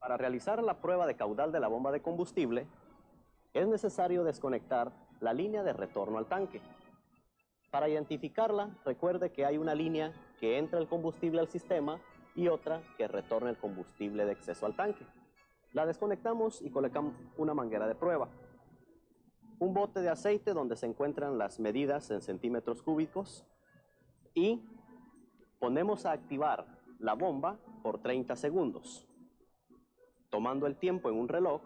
Para realizar la prueba de caudal de la bomba de combustible, es necesario desconectar la línea de retorno al tanque. Para identificarla, recuerde que hay una línea que entra el combustible al sistema y otra que retorna el combustible de exceso al tanque. La desconectamos y colocamos una manguera de prueba. Un bote de aceite donde se encuentran las medidas en centímetros cúbicos y ponemos a activar la bomba por 30 segundos. Tomando el tiempo en un reloj,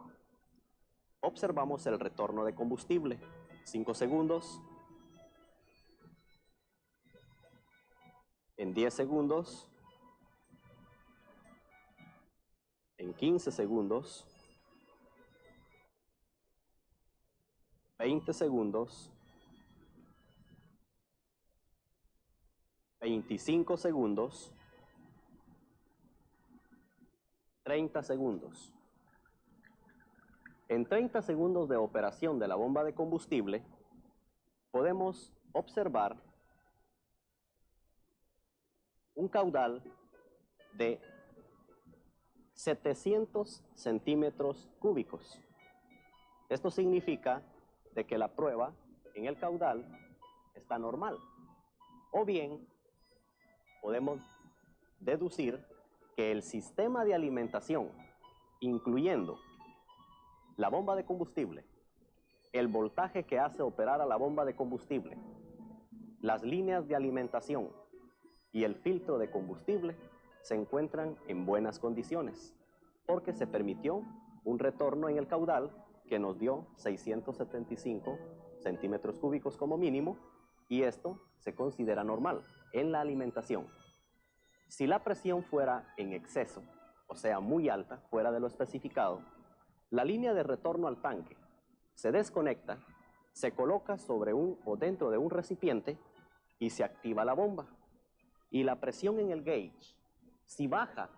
observamos el retorno de combustible. 5 segundos. En 10 segundos. En 15 segundos. 20 segundos. 25 segundos. 30 segundos. En 30 segundos de operación de la bomba de combustible, podemos observar un caudal de 700 centímetros cúbicos. Esto significa de que la prueba en el caudal está normal. O bien, podemos deducir que el sistema de alimentación, incluyendo la bomba de combustible, el voltaje que hace operar a la bomba de combustible, las líneas de alimentación y el filtro de combustible se encuentran en buenas condiciones, porque se permitió un retorno en el caudal que nos dio 675 centímetros cúbicos como mínimo, y esto se considera normal en la alimentación. Si la presión fuera en exceso, o sea muy alta, fuera de lo especificado, la línea de retorno al tanque se desconecta, se coloca sobre o dentro de un recipiente y se activa la bomba. Y la presión en el gauge, si baja,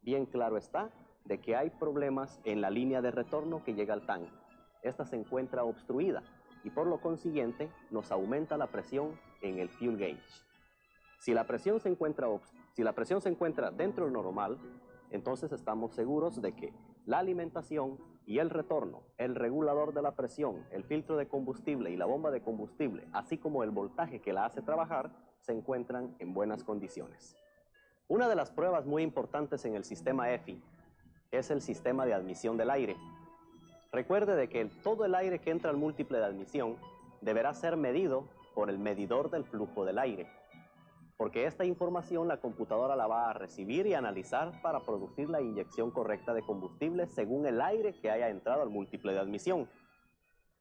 bien claro está de que hay problemas en la línea de retorno que llega al tanque. Esta se encuentra obstruida y por lo consiguiente nos aumenta la presión en el fuel gauge. Si la presión se encuentra dentro del normal, entonces estamos seguros de que la alimentación y el retorno, el regulador de la presión, el filtro de combustible y la bomba de combustible, así como el voltaje que la hace trabajar, se encuentran en buenas condiciones. Una de las pruebas muy importantes en el sistema EFI es el sistema de admisión del aire. Recuerde de que todo el aire que entra al múltiple de admisión deberá ser medido por el medidor del flujo del aire, porque esta información la computadora la va a recibir y analizar para producir la inyección correcta de combustible según el aire que haya entrado al múltiple de admisión.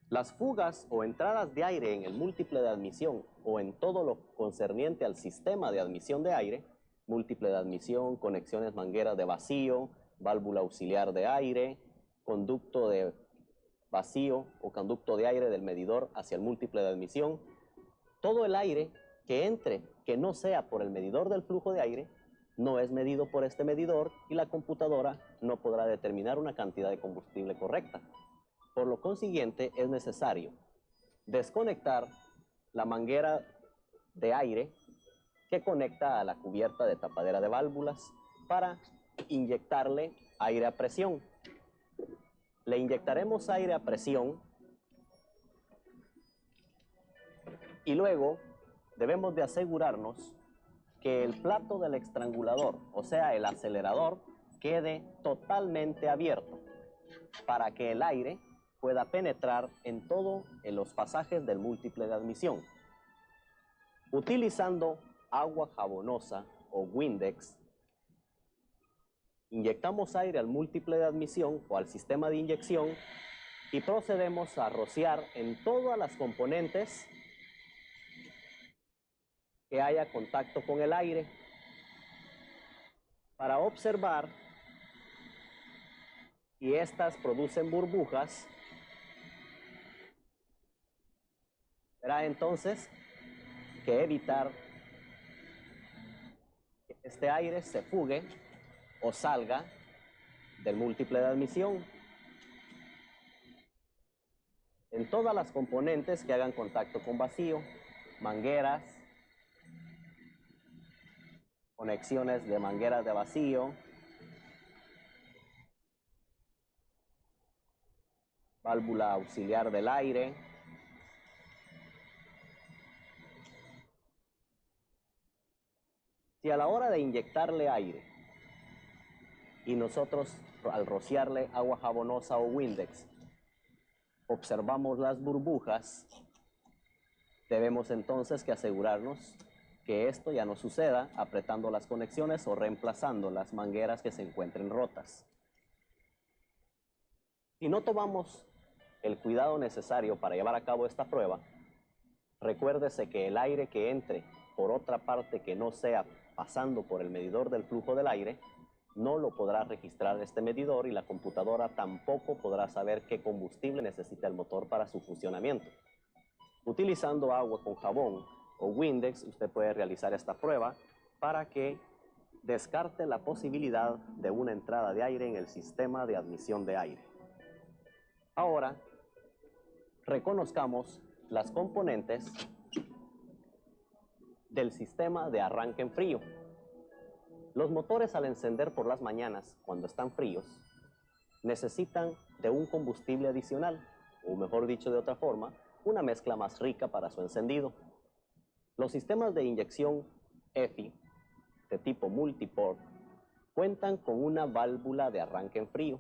Las fugas o entradas de aire en el múltiple de admisión o en todo lo concerniente al sistema de admisión de aire, múltiple de admisión, conexiones mangueras de vacío, válvula auxiliar de aire, conducto de vacío o conducto de aire del medidor hacia el múltiple de admisión, todo el aire que entre, que no sea por el medidor del flujo de aire, no es medido por este medidor y la computadora no podrá determinar una cantidad de combustible correcta. Por lo consiguiente, es necesario desconectar la manguera de aire que conecta a la cubierta de tapadera de válvulas para inyectarle aire a presión. Le inyectaremos aire a presión y luego debemos de asegurarnos que el plato del estrangulador, o sea, el acelerador, quede totalmente abierto para que el aire pueda penetrar en todos los pasajes del múltiple de admisión. Utilizando agua jabonosa o Windex, inyectamos aire al múltiple de admisión o al sistema de inyección y procedemos a rociar en todas las componentes que haya contacto con el aire para observar si estas producen burbujas. Será entonces que evitar que este aire se fugue o salga del múltiple de admisión. En todas las componentes que hagan contacto con vacío, mangueras, conexiones de mangueras de vacío, válvula auxiliar del aire. Si a la hora de inyectarle aire y nosotros al rociarle agua jabonosa o Windex observamos las burbujas, debemos entonces que asegurarnos que esto ya no suceda apretando las conexiones o reemplazando las mangueras que se encuentren rotas. Si no tomamos el cuidado necesario para llevar a cabo esta prueba, recuérdese que el aire que entre por otra parte que no sea pasando por el medidor del flujo del aire, no lo podrá registrar este medidor y la computadora tampoco podrá saber qué combustible necesita el motor para su funcionamiento. Utilizando agua con jabón o Windex, usted puede realizar esta prueba para que descarte la posibilidad de una entrada de aire en el sistema de admisión de aire. Ahora, reconozcamos las componentes del sistema de arranque en frío. Los motores al encender por las mañanas, cuando están fríos, necesitan de un combustible adicional, o mejor dicho de otra forma, una mezcla más rica para su encendido. Los sistemas de inyección EFI, de tipo multiport, cuentan con una válvula de arranque en frío.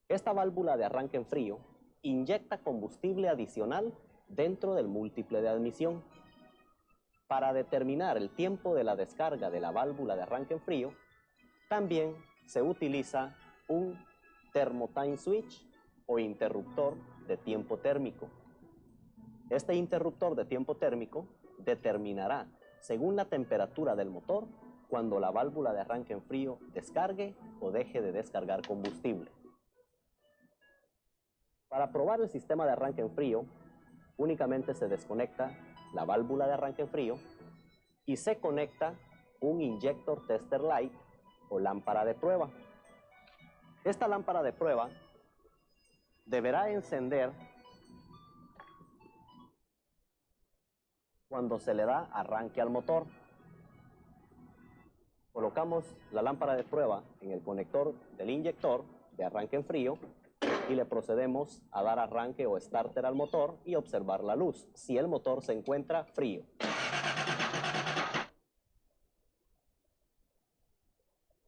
Esta válvula de arranque en frío inyecta combustible adicional dentro del múltiple de admisión. Para determinar el tiempo de la descarga de la válvula de arranque en frío, también se utiliza un thermotime switch o interruptor de tiempo térmico. Este interruptor de tiempo térmico determinará, según la temperatura del motor, cuando la válvula de arranque en frío descargue o deje de descargar combustible. Para probar el sistema de arranque en frío, únicamente se desconecta la válvula de arranque en frío y se conecta un inyector tester light o lámpara de prueba. Esta lámpara de prueba deberá encender cuando se le da arranque al motor. Colocamos la lámpara de prueba en el conector del inyector de arranque en frío y le procedemos a dar arranque o starter al motor y observar la luz si el motor se encuentra frío.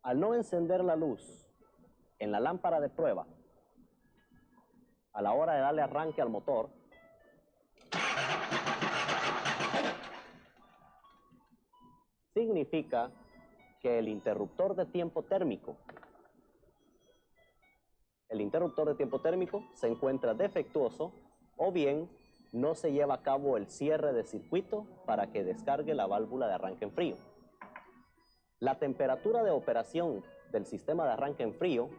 Al no encender la luz en la lámpara de prueba, a la hora de darle arranque al motor, significa que el interruptor de tiempo térmico se encuentra defectuoso o bien no se lleva a cabo el cierre de circuito para que descargue la válvula de arranque en frío. La temperatura de operación del sistema de arranque en frío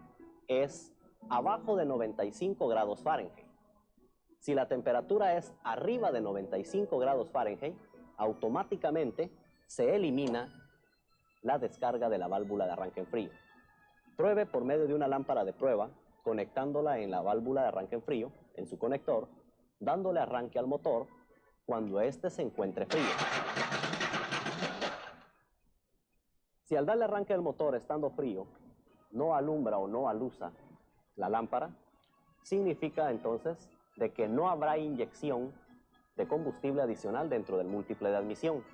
es abajo de 95 grados Fahrenheit. Si la temperatura es arriba de 95 grados Fahrenheit, automáticamente se elimina la descarga de la válvula de arranque en frío. Pruebe por medio de una lámpara de prueba, conectándola en la válvula de arranque en frío, en su conector, dándole arranque al motor cuando éste se encuentre frío. Si al darle arranque al motor estando frío, no alumbra o no alusa la lámpara, significa entonces de que no habrá inyección de combustible adicional dentro del múltiple de admisión.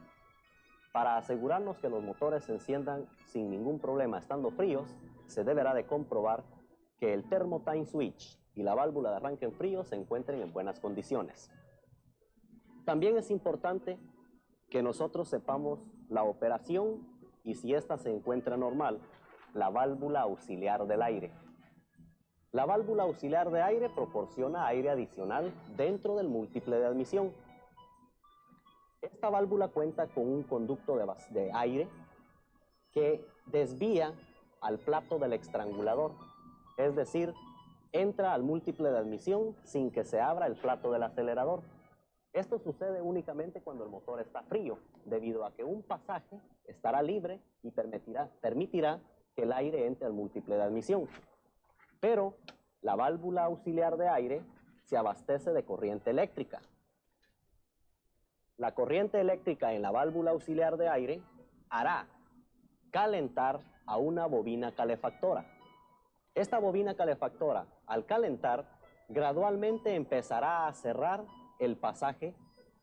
Para asegurarnos que los motores se enciendan sin ningún problema estando fríos, se deberá de comprobar que el thermotime switch y la válvula de arranque en frío se encuentren en buenas condiciones. También es importante que nosotros sepamos la operación y si ésta se encuentra normal, la válvula auxiliar del aire. La válvula auxiliar de aire proporciona aire adicional dentro del múltiple de admisión. Esta válvula cuenta con un conducto de aire que desvía al plato del estrangulador, es decir, entra al múltiple de admisión sin que se abra el plato del acelerador. Esto sucede únicamente cuando el motor está frío, debido a que un pasaje estará libre y permitirá que el aire entre al múltiple de admisión. Pero la válvula auxiliar de aire se abastece de corriente eléctrica. La corriente eléctrica en la válvula auxiliar de aire hará calentar a una bobina calefactora. Esta bobina calefactora, al calentar, gradualmente empezará a cerrar el pasaje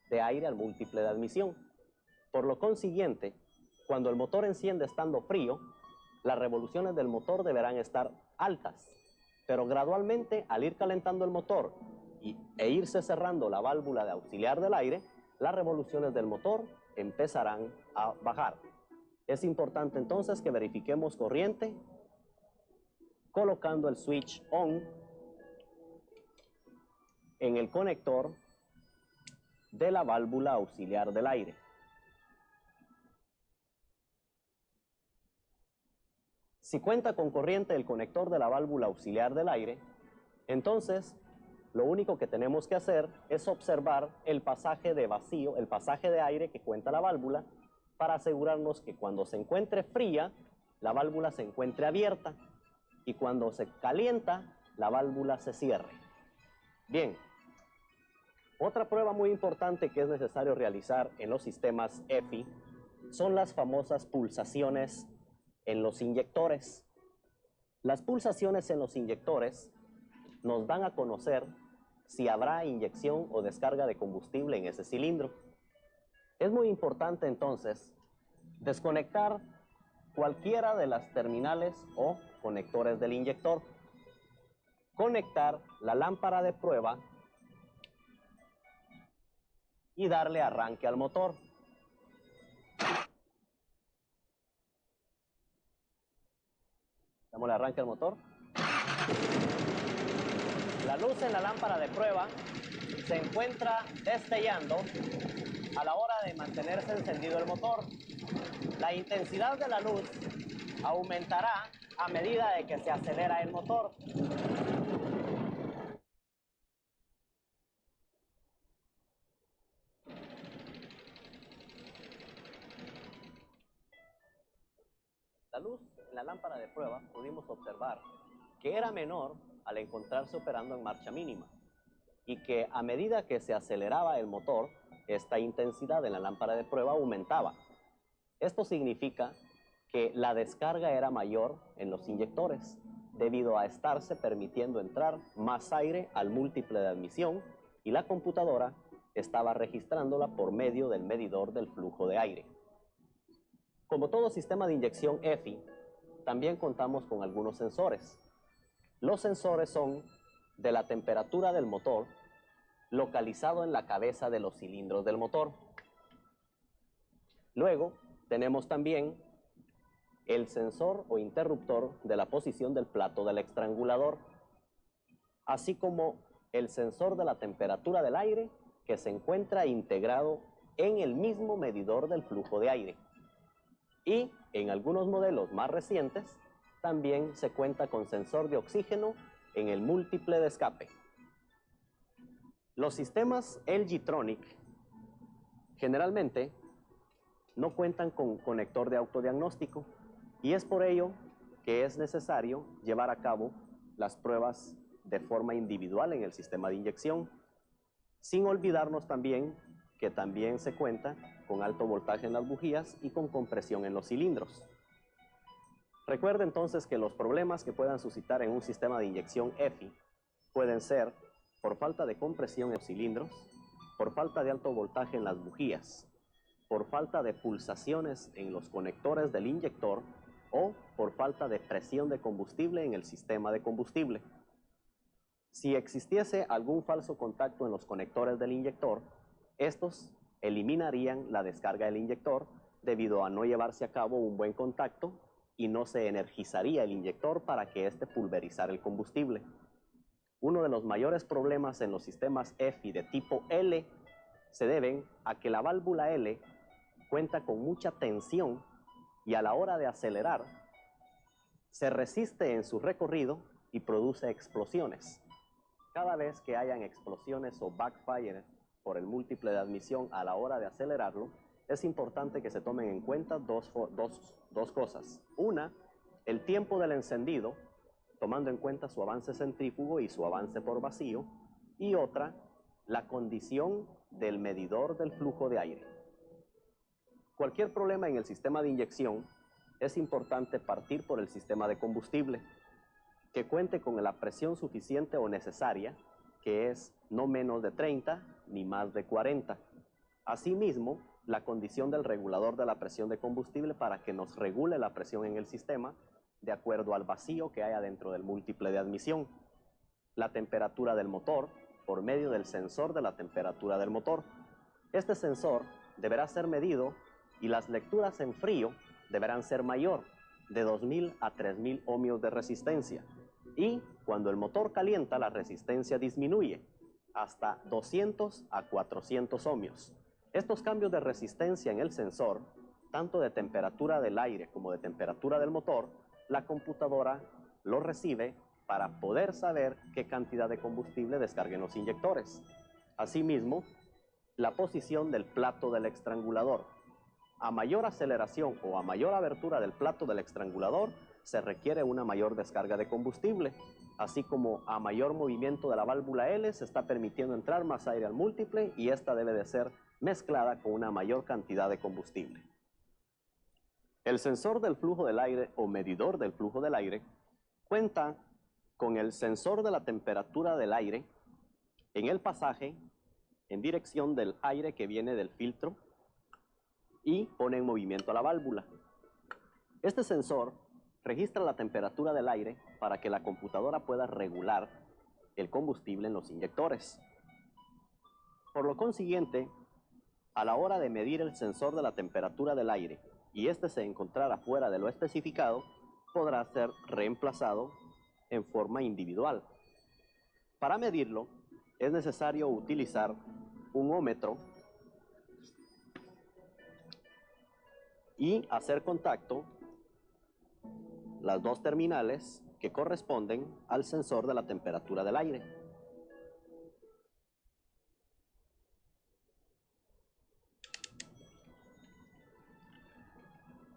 de aire al múltiple de admisión. Por lo consiguiente, cuando el motor enciende estando frío, las revoluciones del motor deberán estar altas, pero gradualmente al ir calentando el motor e irse cerrando la válvula de auxiliar del aire, las revoluciones del motor empezarán a bajar. Es importante entonces que verifiquemos corriente colocando el switch on en el conector de la válvula auxiliar del aire. Si cuenta con corriente el conector de la válvula auxiliar del aire, entonces lo único que tenemos que hacer es observar el pasaje de vacío, el pasaje de aire que cuenta la válvula, para asegurarnos que cuando se encuentre fría, la válvula se encuentre abierta y cuando se calienta, la válvula se cierre. Bien, otra prueba muy importante que es necesario realizar en los sistemas EFI son las famosas pulsaciones en los inyectores. Las pulsaciones en los inyectores nos dan a conocer si habrá inyección o descarga de combustible en ese cilindro. Es muy importante entonces desconectar cualquiera de las terminales o conectores del inyector, conectar la lámpara de prueba y darle arranque al motor. Dámosle arranque al motor. La luz en la lámpara de prueba se encuentra destellando a la hora de mantenerse encendido el motor. La intensidad de la luz aumentará a medida de que se acelera el motor. La luz en la lámpara de prueba pudimos observar que era menor al encontrarse operando en marcha mínima y que a medida que se aceleraba el motor, esta intensidad en la lámpara de prueba aumentaba. Esto significa que la descarga era mayor en los inyectores debido a estarse permitiendo entrar más aire al múltiple de admisión y la computadora estaba registrándola por medio del medidor del flujo de aire. Como todo sistema de inyección EFI, también contamos con algunos sensores. Los sensores son de la temperatura del motor, localizado en la cabeza de los cilindros del motor. Luego, tenemos también el sensor o interruptor de la posición del plato del estrangulador, así como el sensor de la temperatura del aire que se encuentra integrado en el mismo medidor del flujo de aire. Y en algunos modelos más recientes también se cuenta con sensor de oxígeno en el múltiple de escape. Los sistemas LG Tronic generalmente no cuentan con conector de autodiagnóstico y es por ello que es necesario llevar a cabo las pruebas de forma individual en el sistema de inyección, sin olvidarnos también que también se cuenta con alto voltaje en las bujías y con compresión en los cilindros. Recuerde entonces que los problemas que puedan suscitar en un sistema de inyección EFI pueden ser por falta de compresión en los cilindros, por falta de alto voltaje en las bujías, por falta de pulsaciones en los conectores del inyector o por falta de presión de combustible en el sistema de combustible. Si existiese algún falso contacto en los conectores del inyector, estos eliminarían la descarga del inyector debido a no llevarse a cabo un buen contacto y no se energizaría el inyector para que éste pulverizara el combustible. Uno de los mayores problemas en los sistemas EFI de tipo L se deben a que la válvula L cuenta con mucha tensión y a la hora de acelerar se resiste en su recorrido y produce explosiones. Cada vez que hayan explosiones o backfire por el múltiple de admisión a la hora de acelerarlo, es importante que se tomen en cuenta dos cosas. Una, el tiempo del encendido, tomando en cuenta su avance centrífugo y su avance por vacío. Y otra, la condición del medidor del flujo de aire. Cualquier problema en el sistema de inyección, es importante partir por el sistema de combustible, que cuente con la presión suficiente o necesaria que es no menos de 30 ni más de 40. Asimismo, la condición del regulador de la presión de combustible para que nos regule la presión en el sistema de acuerdo al vacío que haya dentro del múltiple de admisión. La temperatura del motor por medio del sensor de la temperatura del motor. Este sensor deberá ser medido y las lecturas en frío deberán ser mayor de 2000 a 3000 ohmios de resistencia. Y cuando el motor calienta, la resistencia disminuye hasta 200 a 400 ohmios. Estos cambios de resistencia en el sensor, tanto de temperatura del aire como de temperatura del motor, la computadora lo recibe para poder saber qué cantidad de combustible descarguen los inyectores. Asimismo, la posición del plato del estrangulador. A mayor aceleración o a mayor abertura del plato del estrangulador, se requiere una mayor descarga de combustible, así como a mayor movimiento de la válvula L se está permitiendo entrar más aire al múltiple y esta debe de ser mezclada con una mayor cantidad de combustible. El sensor del flujo del aire o medidor del flujo del aire cuenta con el sensor de la temperatura del aire en el pasaje en dirección del aire que viene del filtro y pone en movimiento a la válvula. Este sensor registra la temperatura del aire para que la computadora pueda regular el combustible en los inyectores. Por lo consiguiente, a la hora de medir el sensor de la temperatura del aire y este se encontrara fuera de lo especificado, podrá ser reemplazado en forma individual. Para medirlo, es necesario utilizar un ómetro y hacer contacto las dos terminales que corresponden al sensor de la temperatura del aire.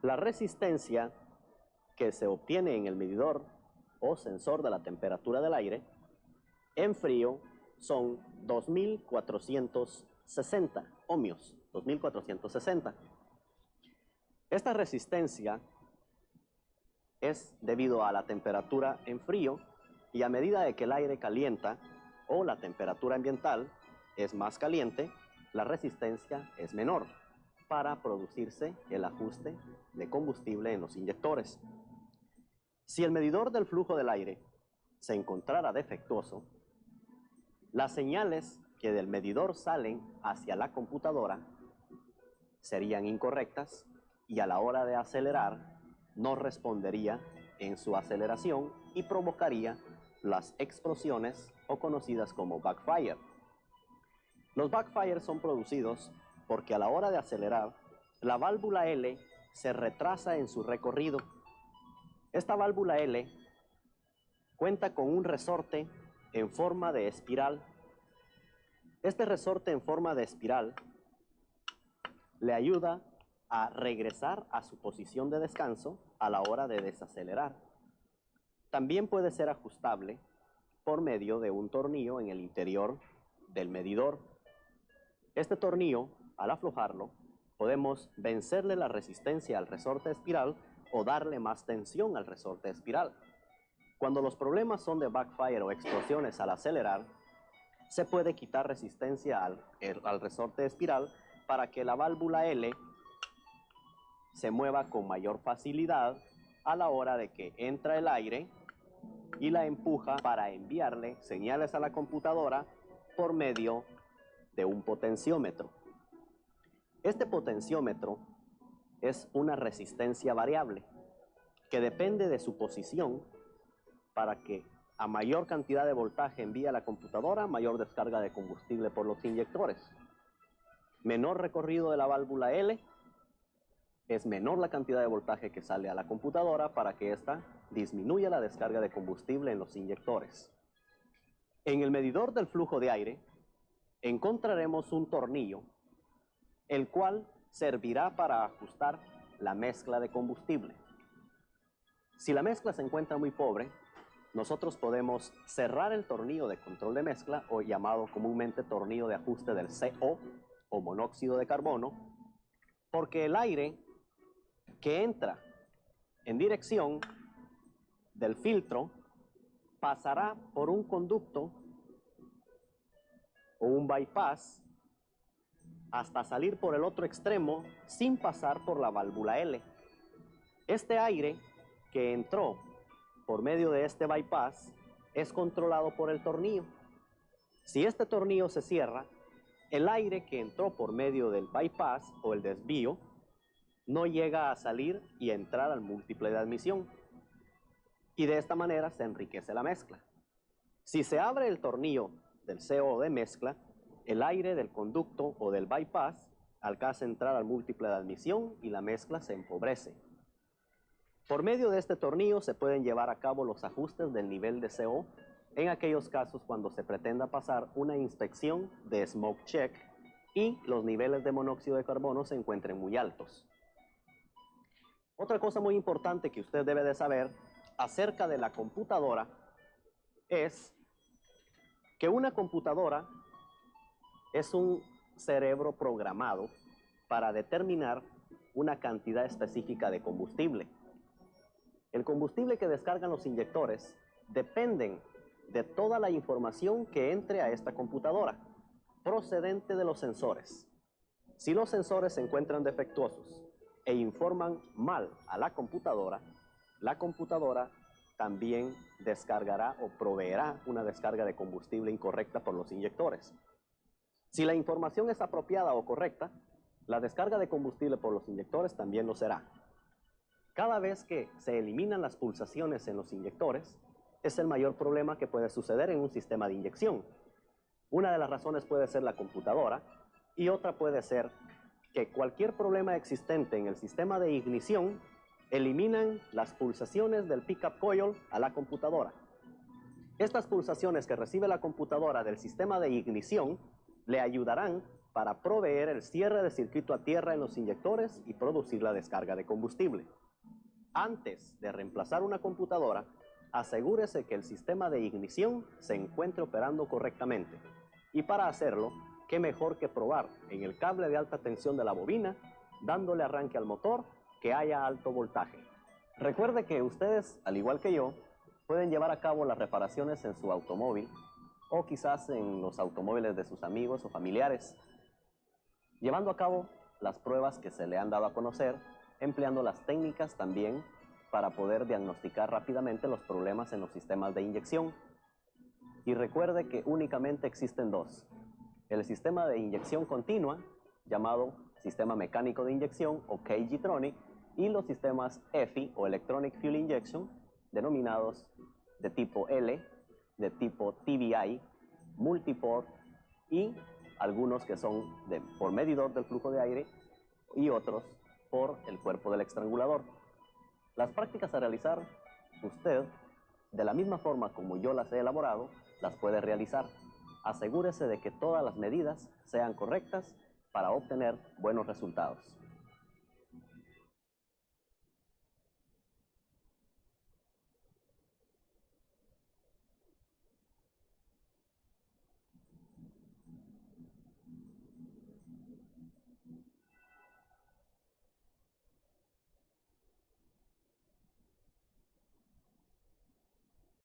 La resistencia que se obtiene en el medidor o sensor de la temperatura del aire en frío son 2460 ohmios, 2460. Esta resistencia es debido a la temperatura en frío y a medida de que el aire calienta o la temperatura ambiental es más caliente, la resistencia es menor para producirse el ajuste de combustible en los inyectores. Si el medidor del flujo del aire se encontrara defectuoso, las señales que del medidor salen hacia la computadora serían incorrectas y a la hora de acelerar no respondería en su aceleración y provocaría las explosiones o conocidas como backfire. Los backfires son producidos porque a la hora de acelerar, la válvula L se retrasa en su recorrido. Esta válvula L cuenta con un resorte en forma de espiral. Este resorte en forma de espiral le ayuda a regresar a su posición de descanso a la hora de desacelerar. También puede ser ajustable por medio de un tornillo en el interior del medidor. Este tornillo, al aflojarlo, podemos vencerle la resistencia al resorte espiral o darle más tensión al resorte espiral. Cuando los problemas son de backfire o explosiones al acelerar, se puede quitar resistencia al resorte espiral para que la válvula L se mueva con mayor facilidad a la hora de que entra el aire y la empuja para enviarle señales a la computadora por medio de un potenciómetro. Este potenciómetro es una resistencia variable que depende de su posición para que a mayor cantidad de voltaje envía a la computadora, mayor descarga de combustible por los inyectores. Menor recorrido de la válvula L, es menor la cantidad de voltaje que sale a la computadora para que ésta disminuya la descarga de combustible en los inyectores. En el medidor del flujo de aire encontraremos un tornillo, el cual servirá para ajustar la mezcla de combustible. Si la mezcla se encuentra muy pobre, nosotros podemos cerrar el tornillo de control de mezcla, o llamado comúnmente tornillo de ajuste del CO o monóxido de carbono, porque el aire que entra en dirección del filtro pasará por un conducto o un bypass hasta salir por el otro extremo sin pasar por la válvula L. Este aire que entró por medio de este bypass es controlado por el tornillo. Si este tornillo se cierra, el aire que entró por medio del bypass o el desvío no llega a salir y entrar al múltiple de admisión. Y de esta manera se enriquece la mezcla. Si se abre el tornillo del CO de mezcla, el aire del conducto o del bypass alcanza a entrar al múltiple de admisión y la mezcla se empobrece. Por medio de este tornillo se pueden llevar a cabo los ajustes del nivel de CO en aquellos casos cuando se pretenda pasar una inspección de smoke check y los niveles de monóxido de carbono se encuentren muy altos. Otra cosa muy importante que usted debe de saber acerca de la computadora es que una computadora es un cerebro programado para determinar una cantidad específica de combustible. El combustible que descargan los inyectores dependen de toda la información que entre a esta computadora, procedente de los sensores. Si los sensores se encuentran defectuosos e informan mal a la computadora también descargará o proveerá una descarga de combustible incorrecta por los inyectores. Si la información es apropiada o correcta, la descarga de combustible por los inyectores también lo será. Cada vez que se eliminan las pulsaciones en los inyectores, es el mayor problema que puede suceder en un sistema de inyección. Una de las razones puede ser la computadora y otra puede ser que cualquier problema existente en el sistema de ignición eliminan las pulsaciones del pickup coil a la computadora. Estas pulsaciones que recibe la computadora del sistema de ignición le ayudarán para proveer el cierre de circuito a tierra en los inyectores y producir la descarga de combustible. Antes de reemplazar una computadora, asegúrese que el sistema de ignición se encuentre operando correctamente. Y para hacerlo, qué mejor que probar en el cable de alta tensión de la bobina, dándole arranque al motor, que haya alto voltaje. Recuerde que ustedes, al igual que yo, pueden llevar a cabo las reparaciones en su automóvil o quizás en los automóviles de sus amigos o familiares, llevando a cabo las pruebas que se le han dado a conocer, empleando las técnicas también para poder diagnosticar rápidamente los problemas en los sistemas de inyección. Y recuerde que únicamente existen dos: el sistema de inyección continua, llamado sistema mecánico de inyección o KG-Tronic, y los sistemas EFI o Electronic Fuel Injection, denominados de tipo L, de tipo TBI, multiport y algunos que son por medidor del flujo de aire y otros por el cuerpo del estrangulador. Las prácticas a realizar, usted, de la misma forma como yo las he elaborado, las puede realizar. Asegúrese de que todas las medidas sean correctas para obtener buenos resultados.